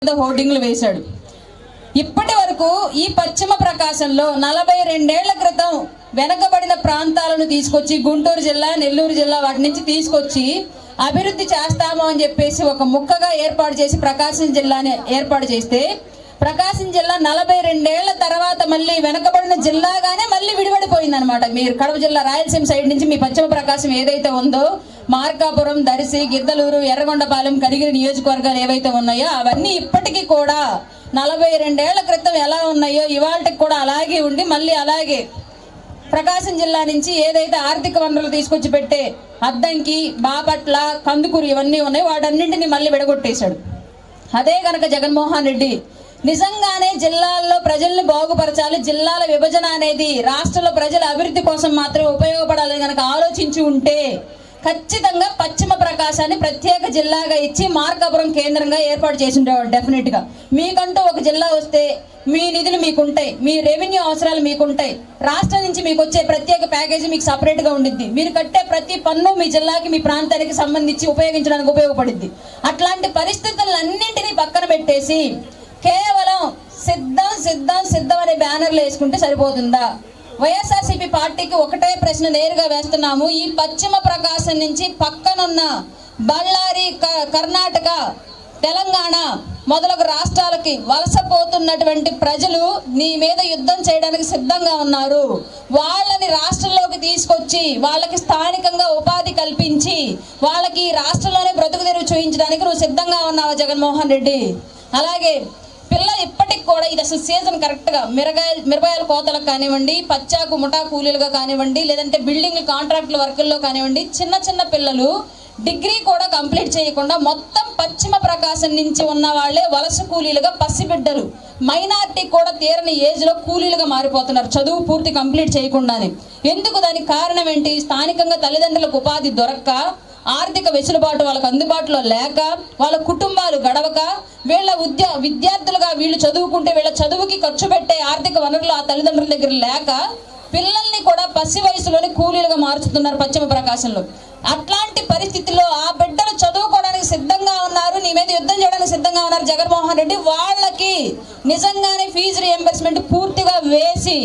హోర్డింగ్లు వేశాడు. ఇప్పటి వరకు ఈ పశ్చిమ ప్రకాశంలో 42 ఏళ్ల క్రితం వెనకబడిన ప్రాంతాలను తీసుకొచ్చి గుంటూరు జిల్లా, నెల్లూరు జిల్లా వాటి నుంచి తీసుకొచ్చి అభివృద్ధి చేస్తాము అని చెప్పేసి ఒక ముక్కగా ఏర్పాటు చేసి ప్రకాశం జిల్లాని ఏర్పాటు చేస్తే ప్రకాశం జిల్లా 42 ఏళ్ల తర్వాత మళ్ళీ వెనకబడిన జిల్లాగానే మళ్ళీ విడిపడిపోయింది అనమాట. మీరు కడప జిల్లా రాయలసీమ సైడ్ నుంచి మీ పశ్చిమ ప్రకాశం ఏదైతే ఉందో మార్కాపురం, దర్శి, గిద్దలూరు, ఎర్రగొండపాలెం, కనిగిరి నియోజకవర్గాలు ఏవైతే ఉన్నాయో అవన్నీ ఇప్పటికీ కూడా 42 ఏళ్ల క్రితం ఎలా ఉన్నాయో ఇవాళకి కూడా అలాగే ఉండి మళ్ళీ అలాగే ప్రకాశం జిల్లా నుంచి ఏదైతే ఆర్థిక వనరులు తీసుకొచ్చి పెట్టే అద్దంకి, బాపట్ల, కందుకూరు ఇవన్నీ ఉన్నాయి వాటన్నింటినీ మళ్ళీ విడగొట్టేశాడు. అదే గనక జగన్మోహన్ రెడ్డి నిజంగానే జిల్లాల్లో ప్రజల్ని బాగుపరచాలి, జిల్లాల విభజన అనేది రాష్ట్రంలో ప్రజల అభివృద్ధి కోసం మాత్రమే ఉపయోగపడాలని గనక ఆలోచించి ఉంటే ఖచ్చితంగా పశ్చిమ ప్రకాశాన్ని ప్రత్యేక జిల్లాగా ఇచ్చి మార్కాపురం కేంద్రంగా ఏర్పాటు చేసి ఉండేవాడు. డెఫినెట్ గా మీకంటూ ఒక జిల్లా వస్తే మీ నిధులు మీకుంటాయి, మీ రెవెన్యూ అవసరాలు మీకుంటాయి, రాష్ట్రం నుంచి మీకు వచ్చే ప్రత్యేక ప్యాకేజీ మీకు సపరేట్ గా ఉండిద్ది, మీరు కట్టే ప్రతి పన్ను మీ జిల్లాకి మీ ప్రాంతానికి సంబంధించి ఉపయోగించడానికి ఉపయోగపడిద్ది. అట్లాంటి పరిస్థితులన్నింటినీ పక్కన పెట్టేసి కేవలం సిద్ధం సిద్ధం సిద్ధం అనే బ్యానర్లు వేసుకుంటే సరిపోతుందా? వైఎస్ఆర్సీపీ పార్టీకి ఒకటే ప్రశ్న నేరుగా వేస్తున్నాము. ఈ పశ్చిమ ప్రకాశం నుంచి పక్కనున్న బళ్ళారి, కర్ణాటక, తెలంగాణ మొదలగు రాష్ట్రాలకి వలసపోతున్నటువంటి ప్రజలు నీ మీద యుద్ధం చేయడానికి సిద్ధంగా ఉన్నారు. వాళ్ళని రాష్ట్రంలోకి తీసుకొచ్చి వాళ్ళకి స్థానికంగా ఉపాధి కల్పించి వాళ్ళకి రాష్ట్రంలోనే బ్రతుకు తెరువు చూపించడానికి నువ్వు సిద్ధంగా ఉన్నావా జగన్మోహన్ రెడ్డి? అలాగే పిల్లలు ఇప్పటికి కూడా ఇది అసలు సీజన్ కరెక్ట్గా మిరపకాయల కోతలకు కానివ్వండి, పచ్చాకు ముఠా కూలీలుగా కానివ్వండి, లేదంటే బిల్డింగ్ కాంట్రాక్టుల వర్కుల్లో కానివ్వండి, చిన్న చిన్న పిల్లలు డిగ్రీ కూడా కంప్లీట్ చేయకుండా మొత్తం పశ్చిమ ప్రకాశం నుంచి ఉన్న వాళ్ళే వలస కూలీలుగా పసిబిడ్డలు, మైనార్టీ కూడా తీరని ఏజ్లో కూలీలుగా మారిపోతున్నారు చదువు పూర్తి కంప్లీట్ చేయకుండానే. ఎందుకు? దానికి కారణం ఏంటి? స్థానికంగా తల్లిదండ్రులకు ఉపాధి దొరక్క, ఆర్థిక వెసులుబాటు వాళ్ళకు అందుబాటులో లేక, వాళ్ళ కుటుంబాలు గడవక, వీళ్ళ విద్యార్థులుగా వీళ్ళు చదువుకుంటే వీళ్ళ చదువుకి ఖర్చు పెట్టే ఆర్థిక వనరులు ఆ తల్లిదండ్రుల దగ్గర లేక పిల్లల్ని కూడా పసి వయసులోనే కూలీలుగా మార్చుతున్నారు పశ్చిమ ప్రకాశంలో. అట్లాంటి పరిస్థితుల్లో ఆ బిడ్డలు చదువుకోవడానికి సిద్ధంగా ఉన్నారు, నీ మీద యుద్ధం చేయడానికి సిద్ధంగా ఉన్నారు జగన్మోహన్ రెడ్డి. వాళ్ళకి నిజంగానే ఫీజు రియంబర్స్మెంట్ పూర్తిగా వేసి